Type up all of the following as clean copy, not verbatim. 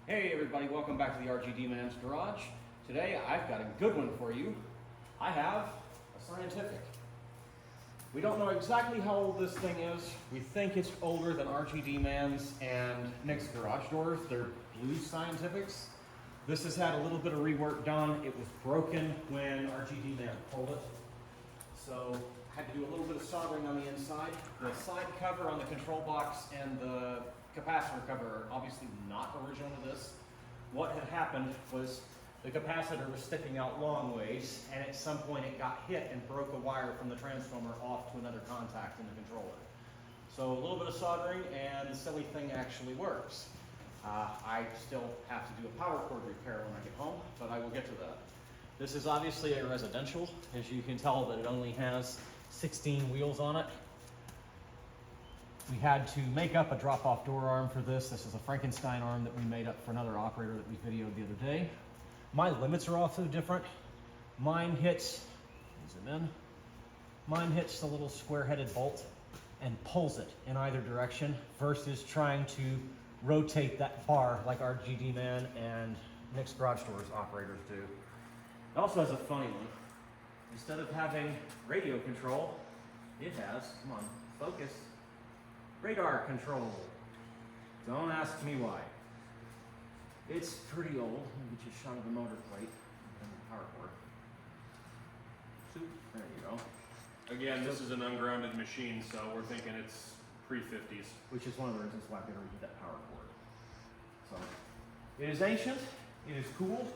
Hey everybody, welcome back to the RGD Man's Garage. Today I've got a good one for you. I have a scientific. We don't know exactly how old this thing is. We think it's older than RGD Man's and Nick's garage doors. They're blue scientifics. This has had a little bit of rework done. It was broken when RGD Man pulled it. So I had to do a little bit of soldering on the inside. The side cover on the control box and the capacitor cover are obviously not original to this. What had happened was the capacitor was sticking out long ways, and at some point it got hit and broke a wire from the transformer off to another contact in the controller. So a little bit of soldering and the silly thing actually works. I still have to do a power cord repair when I get home, but I will get to that. This is obviously a residential. As you can tell that it only has 16 wheels on it. We had to make up a drop-off door arm for this. This is a Frankenstein arm that we made up for another operator that we videoed the other day. My limits are also different. Mine hits, zoom in, mine hits the little square-headed bolt and pulls it in either direction versus trying to rotate that bar like our GD Man and Nick's Garage Doors operators do. It also has a funny one. Instead of having radio control, it has, come on, focus, radar control. Don't ask me why. It's pretty old. Let me get you a shot of the motor plate and the power cord. There you go. Again, this is an ungrounded machine, so we're thinking it's pre-50s. Which is one of the reasons why I'm going to read that power cord. So, it is ancient, it is cool,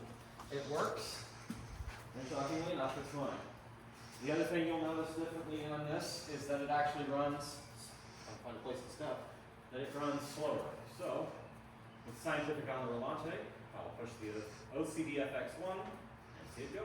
it works, and shockingly enough, it's fun. The other thing you'll notice differently on this is that it actually runs, I'll find a place to step, that it runs slower. So, with Scientific on the Rolante, I'll push the OCD FX1 and see it go.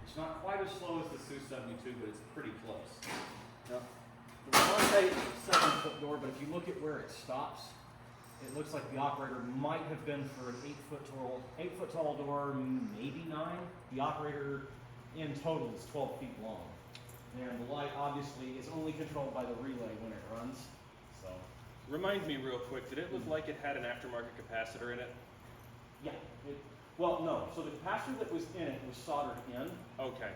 It's not quite as slow as the Su-72, but it's pretty close. Now, the Rolante is a 7-foot door, but if you look at where it stops, it looks like the operator might have been for an 8-foot tall door, maybe 9. The operator in total is 12 feet long. And the light obviously is only controlled by the relay when it runs. So, Remind me real quick, did it look like it had an aftermarket capacitor in it? yeah. Well, no. So the capacitor that was in it was soldered in. Okay.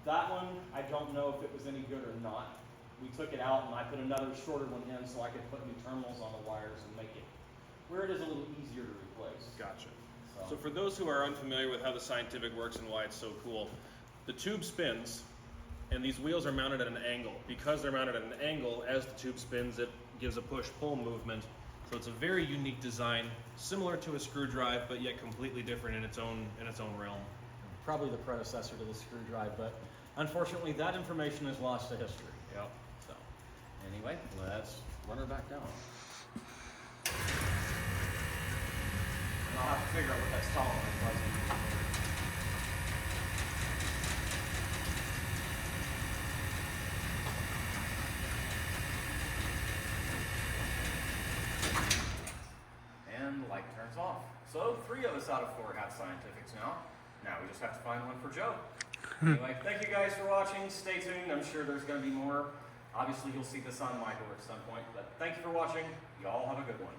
That one, I don't know if it was any good or not. We took it out and I put another shorter one in so I could put new terminals on the wires and make it where it is a little easier to replace. Gotcha. So for those who are unfamiliar with how the Scientific works and why it's so cool, the tube spins and these wheels are mounted at an angle. Because they're mounted at an angle, as the tube spins, it gives a push-pull movement. So it's a very unique design, similar to a screw drive, but yet completely different in its own realm. Probably the predecessor to the screw drive, but unfortunately that information is lost to history. Yep. So anyway, let's run her back down. And I'll have to figure out what that tolerance was. And the light turns off. So 3 of us out of 4 have Scientifics now. Now we just have to find one for Joe. Anyway, thank you guys for watching. Stay tuned. I'm sure there's going to be more. Obviously, you'll see this on my door at some point. But thank you for watching. Y'all have a good one.